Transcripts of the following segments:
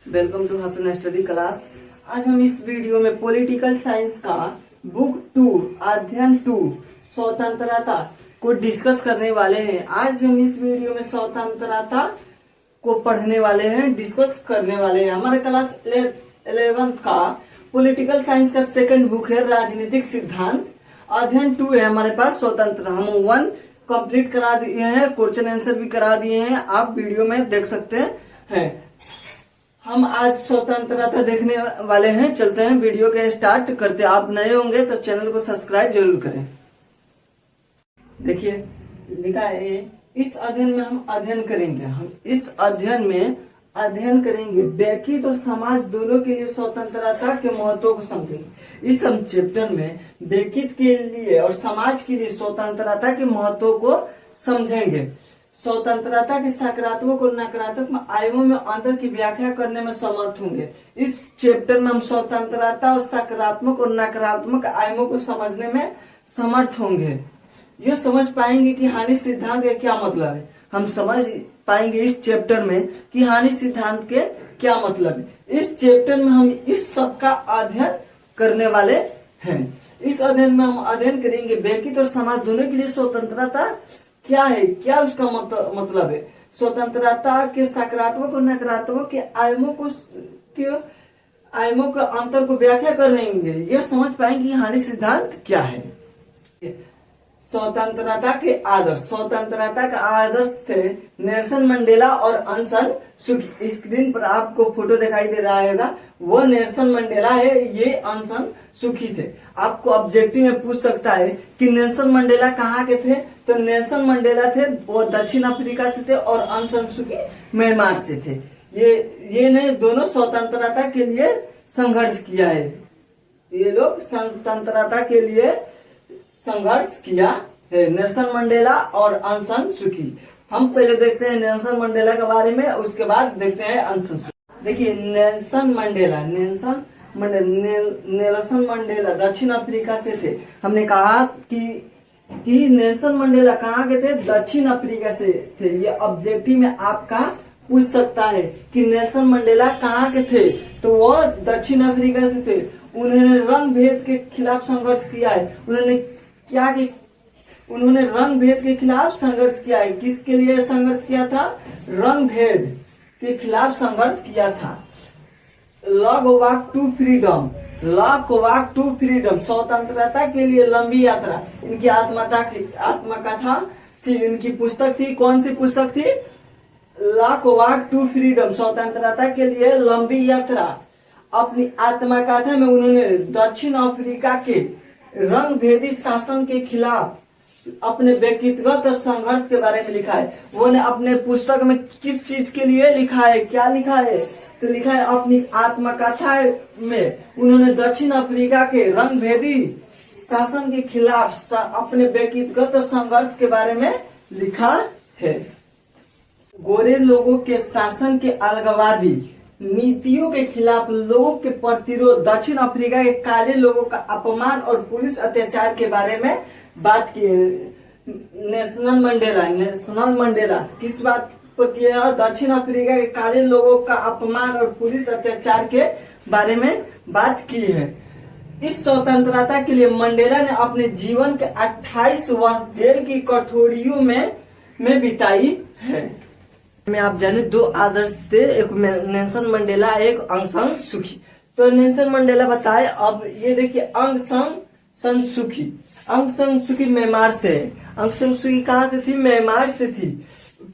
Welcome to Hasan study class. आज हम इस वीडियो में पॉलिटिकल साइंस का बुक 2 अध्ययन 2 स्वतंत्रता को डिस्कस करने वाले हैं। आज हम इस वीडियो में स्वतंत्रता को पढ़ने वाले हैं, डिस्कस करने वाले हैं। हमारे क्लास 11 का पॉलिटिकल साइंस का सेकंड बुक है राजनीतिक सिद्धांत, अध्ययन 2 है हमारे पास स्वतंत्र। हम 1 कंप्लीट करा दिए हैं, क्वेश्चन आंसर भी करा दिए हैं, आप वीडियो में देख सकते हैं। हम आज स्वतंत्रता देखने वाले हैं। चलते हैं वीडियो के स्टार्ट करते हैं। आप नए होंगे तो चैनल को सब्सक्राइब जरूर करें। देखिए लिखा है, इस अध्ययन में हम अध्ययन करेंगे। हम इस अध्ययन में अध्ययन करेंगे व्यक्ति और समाज दोनों के लिए स्वतंत्रता के महत्व को समझेंगे। इस हम चैप्टर में व्यक्ति के लिए और समाज के लिए स्वतंत्रता के महत्व को समझेंगे। स्वतंत्रता के सकारात्मक और नकारात्मक आयामों में अंतर की व्याख्या करने में समर्थ होंगे। इस चैप्टर में हम स्वतंत्रता और सकारात्मक और नकारात्मक आयामों को समझने में समर्थ होंगे। ये समझ पाएंगे कि हानि सिद्धांत का क्या मतलब है। हम समझ पाएंगे इस चैप्टर में कि हानि सिद्धांत के क्या मतलब है। इस चैप्टर में हम इस सब का अध्ययन करने वाले हैं। इस अध्ययन में हम अध्ययन करेंगे व्यक्ति और समाज दोनों के लिए स्वतंत्रता क्या है, क्या उसका मतलब है। स्वतंत्रता के सकारात्मक और नकारात्मक के आयामों के अंतर को व्याख्या करेंगे। यह समझ पाएंगे हानि सिद्धांत क्या है। स्वतंत्रता के आदर्श। स्वतंत्रता का आदर्श थे नेल्सन मंडेला और अनसन सुकी। स्क्रीन पर आपको फोटो दिखाई दे रहा होगा, वो नेल्सन मंडेला है, ये अनसन सुकी थे। आपको ऑब्जेक्टिव में पूछ सकता है कि नेल्सन मंडेला कहाँ के थे, तो नेल्सन मंडेला थे वो दक्षिण अफ्रीका से थे और अनसन सुकी म्यांमार से थे। ये ने दोनों स्वतंत्रता के लिए संघर्ष किया है। ये लोग स्वतंत्रता के लिए संघर्ष किया है, नेल्सन मंडेला और अनसन सुकी। हम पहले देखते हैं नेल्सन मंडेला के बारे में, उसके बाद देखते हैं अनसन सुकी। देखिए नेल्सन मंडेला दक्षिण अफ्रीका से थे। हमने कहा कि नेल्सन मंडेला कहाँ के थे, दक्षिण अफ्रीका से थे। ये ऑब्जेक्टिव में आपका पूछ सकता है कि नेल्सन मंडेला कहाँ के थे, तो वो दक्षिण अफ्रीका से थे। उन्होंने रंग भेद के खिलाफ संघर्ष किया है। उन्होंने रंग भेद के खिलाफ संघर्ष किया है। किसके लिए संघर्ष किया था? रंग भेद के खिलाफ संघर्ष किया था। लॉन्ग वॉक टू फ्रीडम, स्वतंत्रता के लिए लंबी यात्रा, इनकी आत्मकथा थी। इनकी पुस्तक थी, कौन सी पुस्तक थी? लॉन्ग वॉक टू फ्रीडम, स्वतंत्रता के लिए लंबी यात्रा। अपनी आत्मकथा में उन्होंने दक्षिण अफ्रीका के रंग भेदी शासन के खिलाफ अपने व्यक्तिगत संघर्ष के बारे में लिखा है। वो ने अपने पुस्तक में किस चीज के लिए लिखा है, क्या लिखा है, तो लिखा है अपनी आत्मकथा में उन्होंने दक्षिण अफ्रीका के रंग भेदी शासन के खिलाफ अपने व्यक्तिगत संघर्ष के बारे में लिखा है। गोरे लोगों के शासन के अलगाववादी नीतियों के खिलाफ लोगों के प्रतिरोध, दक्षिण अफ्रीका के काले लोगों का अपमान और पुलिस अत्याचार के बारे में बात की। नेल्सन मंडेला किस बात पर किया? दक्षिण अफ्रीका के काले लोगों का अपमान और पुलिस अत्याचार के बारे में बात की है। इस स्वतंत्रता के लिए मंडेला ने अपने जीवन के 28 वर्ष जेल की कठोरियों में बिताई है। में आप जाने 2 आदर्श थे, एक नेल्सन मंडेला, एक अंग सान सुकी। तो नेल्सन मंडेला बताए। अब ये देखिए अंग सान सुकी म्यांमार से। अंग सान सुकी कहाँ से थी? म्यांमार से थी।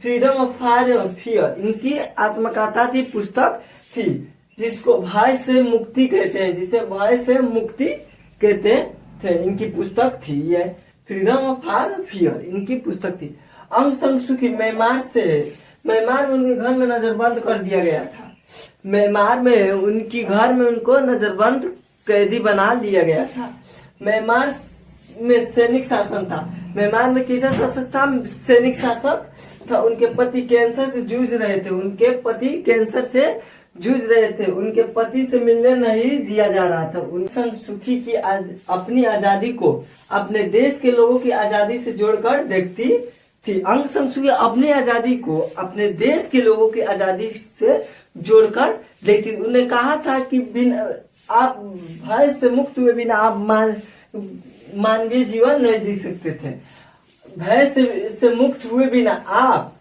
फ्रीडम ऑफ फियर इनकी आत्मकथा थी, पुस्तक थी, जिसको भय से मुक्ति कहते हैं, जिसे भय से मुक्ति कहते थे। इनकी पुस्तक थी ये फ्रीडम ऑफ फियर, इनकी पुस्तक थी। अंग सान सुकी म्यांमार से। म्यांमार में उनके घर में नजरबंद कर दिया गया था। म्यांमार में उनकी घर में उनको नजरबंद कैदी बना दिया गया था। म्यांमार में सैनिक शासन था। म्यांमार में कैसा शासक था? सैनिक शासक था। उनके पति कैंसर से जूझ रहे थे। उनके पति से मिलने नहीं दिया जा रहा था। अनसन सुकी की अपनी आजादी को अपने देश के लोगों की आजादी से जोड़कर देखती थी। अंग सान सुकी अपनी आजादी को अपने देश के लोगों की आजादी से जोड़कर देखती थी। उन्होंने कहा था कि बिना आप भय से मुक्त हुए बिना आप मानवीय जीवन नहीं जी सकते थे। भय से मुक्त हुए बिना आप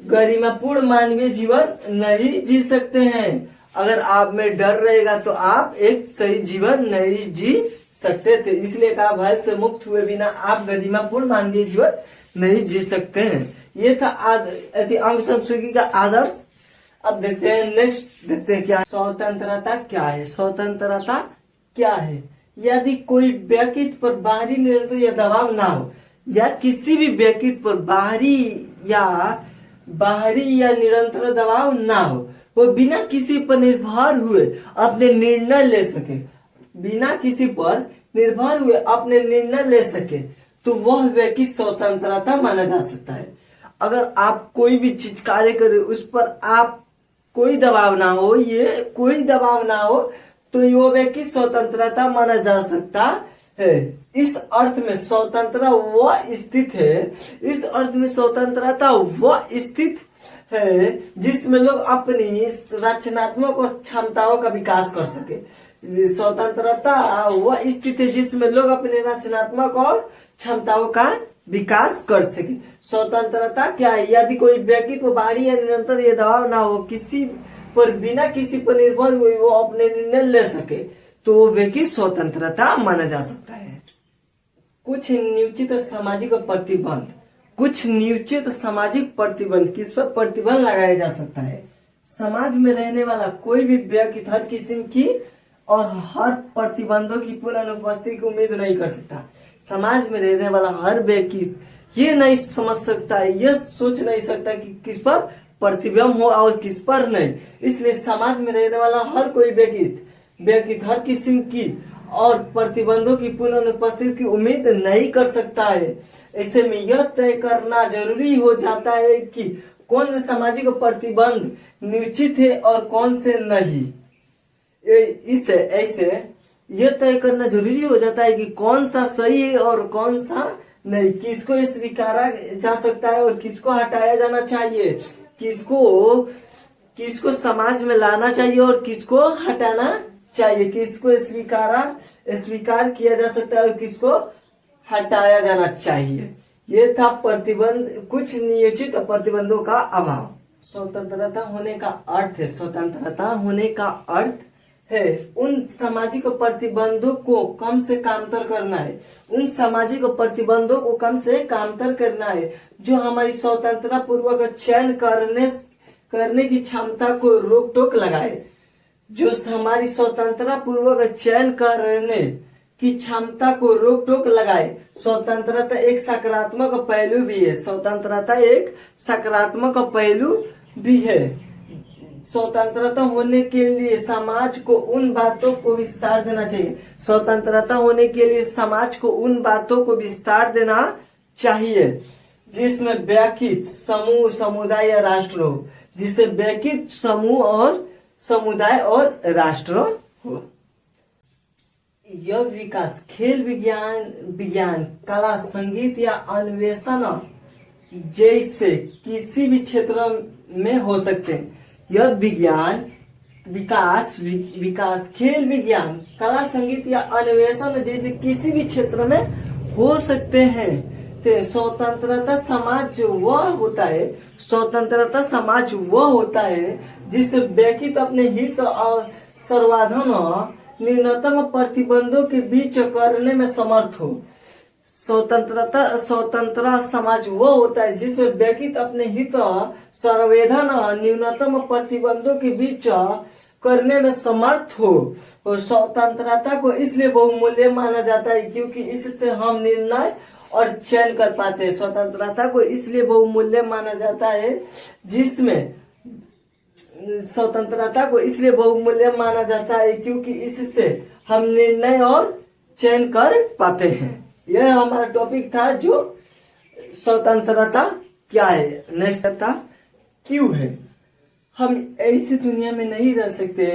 गरिमापूर्ण मानवीय जीवन नहीं जी सकते हैं। अगर आप में डर रहेगा तो आप एक सही जीवन नहीं जी सकते थे। इसलिए कहा भय से मुक्त हुए बिना आप गरिमापूर्ण मानवीय जीवन नहीं जी सकते हैं। ये था अंग संस्कृति का आदर्श। अब देखते हैं नेक्स्ट, देखते हैं क्या स्वतंत्रता क्या है। स्वतंत्रता क्या है? यदि कोई व्यक्ति पर बाहरी नियंत्रण या दबाव ना हो, या किसी भी व्यक्ति पर बाहरी या निरंतर दबाव ना हो, वो बिना किसी पर निर्भर हुए अपने निर्णय ले सके, बिना किसी पर निर्भर हुए अपने निर्णय ले सके, तो वह व्यक्ति स्वतंत्रता माना जा सकता है। अगर आप कोई भी चीज कार्य करें उस पर आप कोई दबाव ना हो, ये कोई दबाव ना हो, तो वो व्यक्ति स्वतंत्रता माना जा सकता है। इस अर्थ में स्वतंत्रता वह स्थित है, इस अर्थ में स्वतंत्रता वह स्थित है जिसमें लोग अपनी रचनात्मक और क्षमताओं का विकास कर सके। स्वतंत्रता वह स्थित है जिसमें लोग अपने रचनात्मक और क्षमताओं का विकास कर सके। स्वतंत्रता क्या है? यदि कोई व्यक्ति को बाहरी या निरंतर ये दबाव ना हो, किसी पर बिना किसी पर निर्भर हुए वो अपने निर्णय ले सके, तो वो व्यक्ति स्वतंत्रता माना जा सकता है। कुछ नियोजित सामाजिक प्रतिबंध, कुछ नियोजित सामाजिक प्रतिबंध, किस पर प्रतिबंध लगाया जा सकता है? समाज में रहने वाला कोई भी व्यक्ति हर किस्म की और हर प्रतिबंधों की पूर्ण अनुपस्थिति की उम्मीद नहीं कर सकता। समाज में रहने वाला हर व्यक्ति ये नहीं समझ सकता है, यह सोच नहीं सकता कि किस पर प्रतिबंध हो और किस पर नहीं। इसलिए समाज में रहने वाला हर कोई व्यक्ति हर किस्म की और प्रतिबंधों की पूर्ण अनुपस्थिति की उम्मीद नहीं कर सकता है। ऐसे में यह तय करना जरूरी हो जाता है कि कौन से सामाजिक प्रतिबंध निश्चित है और कौन से नहीं। ऐसे यह तय करना जरूरी हो जाता है कि कौन सा सही है और कौन सा नहीं, किसको स्वीकारा जा सकता है और किसको हटाया जाना चाहिए, किसको समाज में लाना चाहिए और किसको हटाना चाहिए, किसको स्वीकार किया जा सकता है और किसको हटाया जाना चाहिए। ये था प्रतिबंध, कुछ नियोजित प्रतिबंधों का अभाव। स्वतंत्रता होने का अर्थ है, स्वतंत्रता होने का अर्थ है उन सामाजिक प्रतिबंधों को कम से कामतर करना है, उन सामाजिक प्रतिबंधों को कम से कामतर करना है जो हमारी स्वतंत्रता पूर्वक चयन करने की क्षमता को रोक टोक लगाए, जो हमारी स्वतंत्रता पूर्वक चयन करने की क्षमता को रोक टोक लगाए। स्वतंत्रता एक सकारात्मक पहलू भी है, स्वतंत्रता एक सकारात्मक पहलू भी है। स्वतंत्रता होने के लिए समाज को उन बातों को विस्तार देना चाहिए, स्वतंत्रता होने के लिए समाज को उन बातों को विस्तार देना चाहिए जिसमें व्यक्ति, समूह, समुदाय या राष्ट्र हो, जिससे व्यक्ति, समूह और समुदाय और राष्ट्र हो। यह विकास खेल, विज्ञान, कला, संगीत या अन्वेषण जैसे किसी भी क्षेत्र में हो सकते हैं। यह विकास खेल, विज्ञान, कला, संगीत या अन्वेषण जैसे किसी भी क्षेत्र में हो सकते हैं। तो स्वतंत्रता समाज वह होता है जिससे व्यक्ति अपने हित और सर्वाधन न्यूनतम प्रतिबंधों के बीच करने में समर्थ हो। स्वतंत्र समाज वह होता है जिसमें व्यक्ति अपने हित सर्वाधन न्यूनतम प्रतिबंधों के बीच करने में समर्थ हो। और स्वतंत्रता को इसलिए बहुमूल्य माना जाता है क्योंकि इससे हम निर्णय और चयन कर पाते हैं। स्वतंत्रता को इसलिए बहुमूल्य माना जाता है क्योंकि इससे हम निर्णय और चयन कर पाते हैं। यह हमारा टॉपिक था जो स्वतंत्रता क्या है। नेक्स्ट था क्यों है। हम ऐसी दुनिया में नहीं रह सकते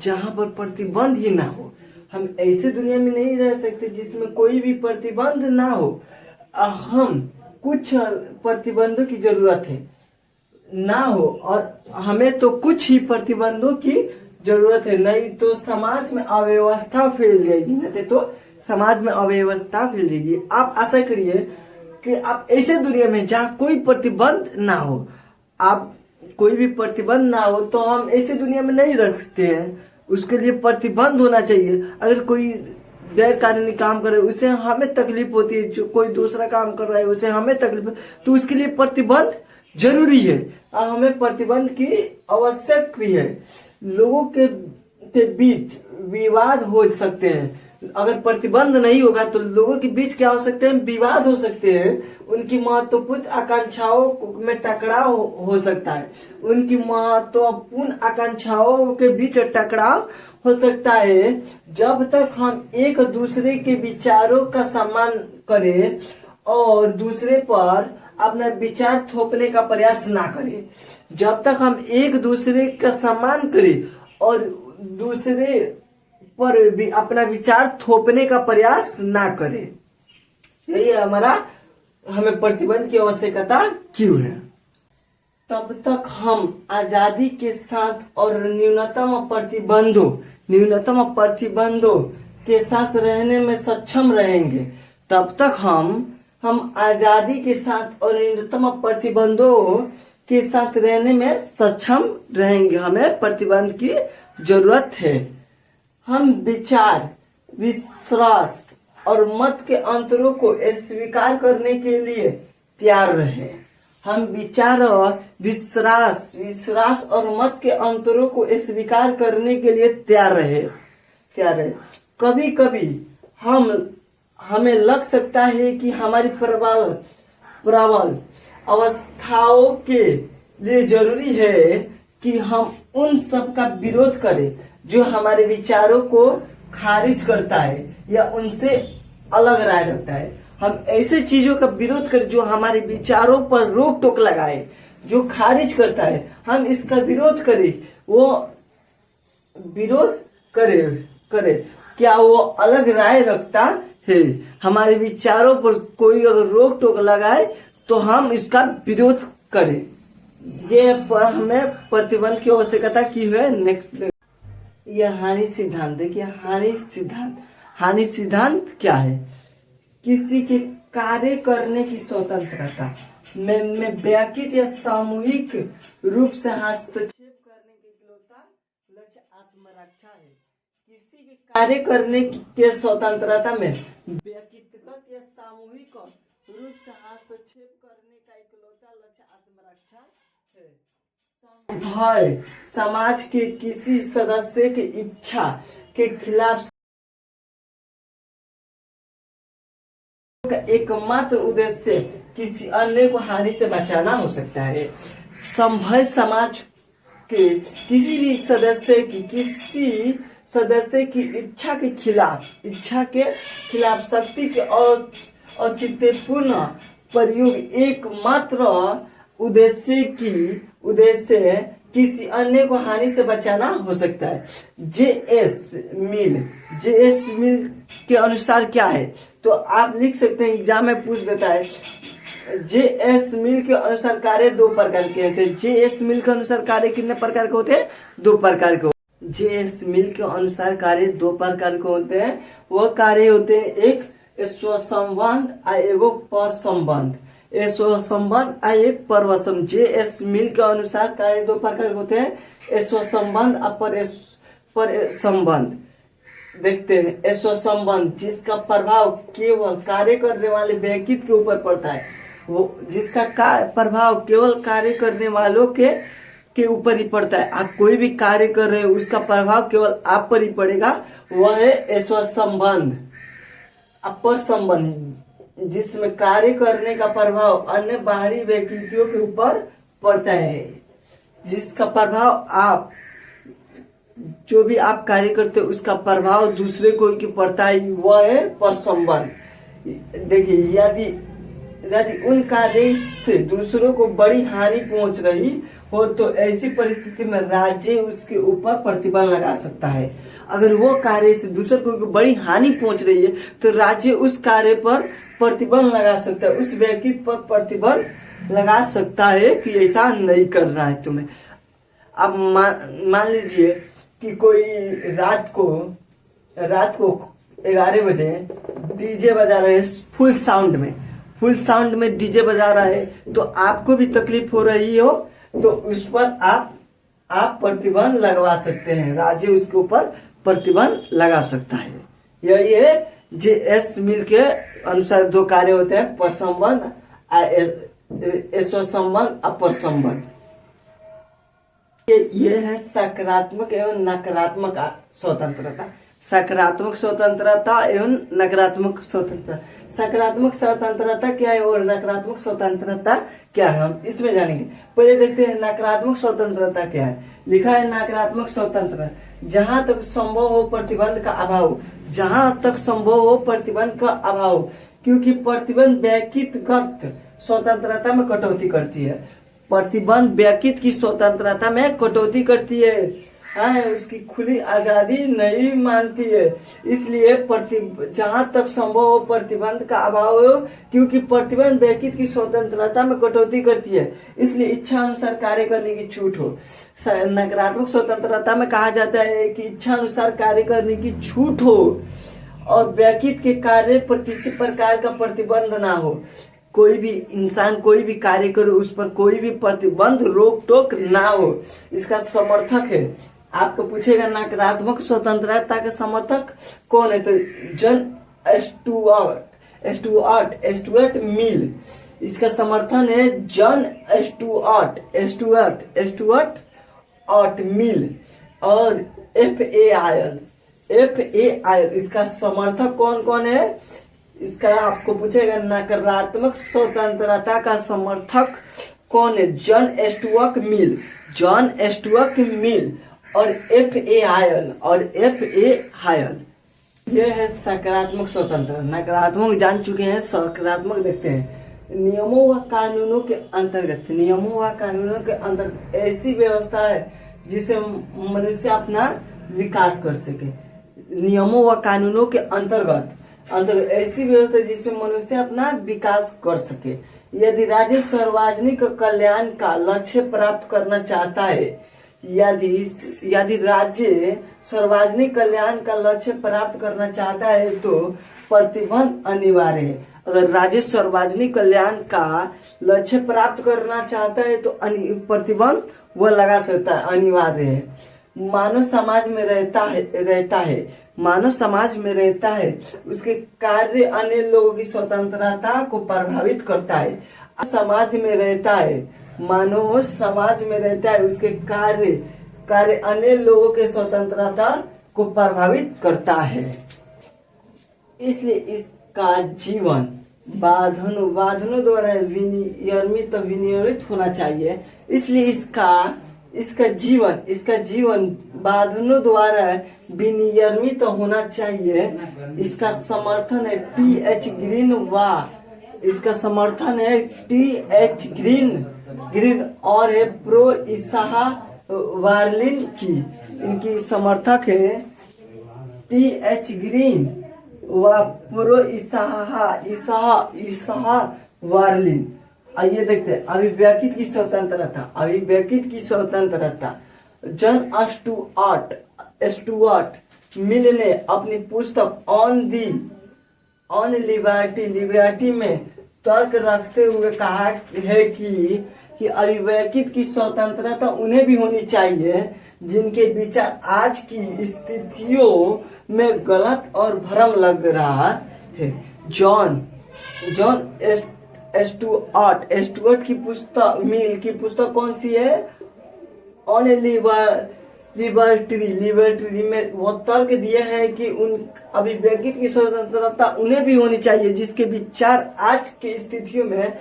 जहां पर प्रतिबंध ही ना हो। हम ऐसे दुनिया में नहीं रह सकते जिसमें कोई भी प्रतिबंध ना हो। हम कुछ प्रतिबंधों की जरूरत है। ना हो, और हमें तो कुछ ही प्रतिबंधों की जरूरत है, नहीं तो समाज में अव्यवस्था फैल जाएगी, नहीं तो समाज में अव्यवस्था फैल जाएगी। आप आशा करिए कि आप ऐसे दुनिया में जहाँ कोई प्रतिबंध ना हो, आप कोई भी प्रतिबंध ना हो, तो हम ऐसे दुनिया में नहीं रह सकते हैं। उसके लिए प्रतिबंध होना चाहिए। अगर कोई गैर कानूनी काम करे उसे हमें तकलीफ होती है, जो कोई दूसरा काम कर रहा है उसे हमें तकलीफ, तो उसके लिए प्रतिबंध जरूरी है और हमें प्रतिबंध की आवश्यक भी है। लोगों के बीच विवाद हो सकते हैं, अगर प्रतिबंध नहीं होगा तो लोगों के बीच क्या हो सकते हैं, विवाद हो सकते हैं। उनकी महत्वपूर्ण आकांक्षाओं में टकराव हो सकता है, उनकी महत्वपूर्ण आकांक्षाओं के बीच टकराव हो सकता है। जब तक हम एक दूसरे के विचारों का सम्मान करें और दूसरे पर अपना विचार थोपने का प्रयास ना करें, जब तक हम एक दूसरे का सम्मान करें और दूसरे पर भी अपना विचार थोपने का प्रयास ना करें, यही हमारा हमें प्रतिबंध की आवश्यकता क्यों है। तब तक हम आजादी के साथ और न्यूनतम प्रतिबंधों के साथ रहने में सक्षम रहेंगे। तब तक हम आजादी के साथ और न्यूनतम प्रतिबंधों के साथ रहने में सक्षम रहेंगे। हमें प्रतिबंध की जरूरत है। हम विचार, विश्वास और मत के अंतरों को स्वीकार करने के लिए तैयार रहे। हम विचार और विश्वास और मत के अंतरों को स्वीकार करने के लिए तैयार रहे। कभी कभी हमें लग सकता है कि हमारी प्रबल अवस्थाओं के लिए जरूरी है कि हम उन सब का विरोध करें जो हमारे विचारों को खारिज करता है या उनसे अलग राय रखता है। हम ऐसे चीजों का विरोध करें जो हमारे विचारों पर रोक टोक लगाए, जो खारिज करता है, हम इसका विरोध करें। वो विरोध करे क्या वो अलग राय रखता है, हमारे विचारों पर कोई अगर रोक टोक लगाए तो हम इसका विरोध करें। ये हमें प्रतिबंध की आवश्यकता की है। नेक्स्ट, यह हानि सिद्धांत। देखिए हानि सिद्धांत क्या है? किसी के कार्य करने की स्वतंत्रता में व्यक्तिगत या सामूहिक रूप से हस्तक्षेप करने के इकलौता लक्ष्य आत्मरक्षा है। किसी के कार्य करने के स्वतंत्रता में व्यक्तिगत या सामूहिक रूप से हस्तक्षेप करने का इकलौता लक्ष्य आत्मरक्षा है। भय समाज के किसी सदस्य की इच्छा के खिलाफ का एकमात्र उद्देश्य किसी अन्य को हानि से बचाना हो सकता है। संभय समाज के किसी भी सदस्य की इच्छा के खिलाफ शक्ति के औचित्यपूर्ण प्रयोग एकमात्र उद्देश्य किसी अन्य को हानि से बचाना हो सकता है। जेएस मिल के अनुसार क्या है? तो आप लिख सकते हैं, एग्जाम में पूछ देता है। जेएस मिल के अनुसार कार्य दो प्रकार के होते हैं। जेएस मिल के अनुसार कार्य कितने प्रकार के होते हैं? दो प्रकार के। जेएस मिल के अनुसार कार्य दो प्रकार के होते हैं। वह कार्य होते हैं, एक स्वसंबंध और एगो पर संबंध। स्वसंबंध और एक परवसम। जेएस मिल के अनुसार कार्य दो प्रकार के होते हैं, स्वसंबंध और पर संबंध। देखते हैं, स्वसंबंध जिसका प्रभाव केवल कार्य करने वाले व्यक्ति के ऊपर पड़ता है, वो जिसका प्रभाव केवल कार्य करने वालों के ऊपर ही पड़ता है। आप कोई भी कार्य कर रहे हो उसका प्रभाव केवल आप पर ही पड़ेगा, वह है स्वसंबंध। अपर संबंध जिसमें कार्य करने का प्रभाव अन्य बाहरी व्यक्तियों के ऊपर पड़ता है, जिसका प्रभाव आप जो भी आप कार्य करते हो उसका प्रभाव दूसरे को की पड़ता है, वह है पर संबंध। देखिए, यदि उन कार्य से दूसरों को बड़ी हानि पहुंच रही हो तो ऐसी परिस्थिति में राज्य उसके ऊपर प्रतिबंध लगा सकता है। अगर वो कार्य से दूसरे को बड़ी हानि पहुंच रही है तो राज्य उस कार्य पर प्रतिबंध लगा सकता है, उस व्यक्ति पर प्रतिबंध लगा सकता है कि ऐसा नहीं करना है तुम्हें। अब मान लीजिए कि कोई रात को 11 बजे डीजे बजा रहे हैं फुल साउंड में डीजे बजा रहा है, तो आपको भी तकलीफ हो रही हो तो उस पर आप प्रतिबंध लगवा सकते हैं। राज्य उसके ऊपर प्रतिबंध लगा सकता है। यही है JS मिल के अनुसार 2 कार्य होते हैं, परसंबंध, स्वसंबंध, अपर संबंध। ये है सकारात्मक एवं नकारात्मक स्वतंत्रता। सकारात्मक स्वतंत्रता एवं नकारात्मक स्वतंत्रता। सकारात्मक स्वतंत्रता क्या है और नकारात्मक स्वतंत्रता क्या है, हम इसमें जानेंगे। पहले देखते हैं नकारात्मक स्वतंत्रता क्या है। लिखा है नकारात्मक स्वतंत्रता, जहां तक संभव हो प्रतिबंध का अभाव, जहां तक संभव हो प्रतिबंध का अभाव, क्योंकि प्रतिबंध व्यक्तिगत स्वतंत्रता में कटौती करती है। प्रतिबंध व्यक्ति की स्वतंत्रता में कटौती करती है, उसकी खुली आजादी नहीं मानती है। इसलिए जहां तक संभव हो प्रतिबंध का अभाव हो, क्योंकि प्रतिबंध व्यक्ति की स्वतंत्रता में कटौती करती है, इसलिए इच्छा अनुसार कार्य करने की छूट हो। नकारात्मक स्वतंत्रता में कहा जाता है कि इच्छा अनुसार कार्य करने की छूट हो और व्यक्ति के कार्य पर किसी प्रकार का प्रतिबंध ना हो। कोई भी इंसान कोई भी कार्य करे उस पर कोई भी प्रतिबंध रोक टोक ना हो, इसका समर्थक है। आपको पूछेगा नकारात्मक स्वतंत्रता का समर्थक कौन है, तो जॉन स्टुअर्ट मिल, इसका समर्थन है जॉन स्टुअर्ट मिल। और FAIL इसका समर्थक कौन कौन है, इसका आपको पूछेगा नकारात्मक स्वतंत्रता का समर्थक कौन है, जॉन स्टुअर्ट मिल और FAIL। यह है सकारात्मक स्वतंत्रता। नकारात्मक जान चुके हैं, सकारात्मक देखते हैं। नियमों व कानूनों के अंतर्गत ऐसी व्यवस्था है जिससे मनुष्य अपना विकास कर सके। नियमों व कानूनों के अंतर्गत ऐसी व्यवस्था जिसमें मनुष्य अपना विकास कर सके। यदि राज्य सार्वजनिक कल्याण का लक्ष्य प्राप्त करना चाहता है, यदि राज्य सार्वजनिक कल्याण का लक्ष्य प्राप्त करना चाहता है तो प्रतिबंध अनिवार्य है। अगर राज्य सार्वजनिक कल्याण का लक्ष्य प्राप्त करना चाहता है तो प्रतिबंध वह लगा सकता है, अनिवार्य है। मानव समाज में रहता है, उसके कार्य अन्य लोगों की स्वतंत्रता को प्रभावित करता है। मानव समाज में रहता है, उसके कार्य अन्य लोगों के स्वतंत्रता को प्रभावित करता है। इसलिए इसका जीवन बाधनों द्वारा विनियमित होना चाहिए। इसलिए इसका जीवन बाधनों द्वारा विनियमित होना चाहिए। इसका समर्थन है TH ग्रीन और है प्रो इसाहा वार्लिन की। इनकी समर्थक है TH ग्रीन व प्रो इसाहा वार्लिन। आइए देखते हैं अभिव्यक्ति की स्वतंत्रता। जॉन स्टुअर्ट मिल ने अपनी पुस्तक ऑन लिबर्टी में तर्क रखते हुए कहा है कि अभिव्यक्ति की स्वतंत्रता उन्हें भी होनी चाहिए जिनके विचार आज की स्थितियों में गलत और भ्रम लग रहा है। जॉन स्टुअर्ट की पुस्तक कौन सी है, ऑन लिबर्टी में वो तर्क दिए हैं कि उन अभिव्यक्ति की स्वतंत्रता उन्हें भी होनी चाहिए जिसके विचार आज की स्थितियों में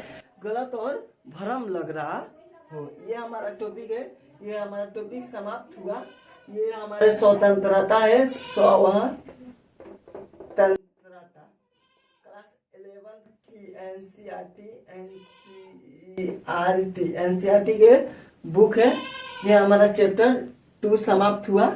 गलत और भ्रम लग रहा हो। ये हमारा टॉपिक है, ये हमारा टॉपिक समाप्त हुआ। ये हमारे स्वतंत्रता है, स्वतंत्रता क्लास 11 की NCERT के बुक है। ये हमारा चैप्टर 2 समाप्त हुआ।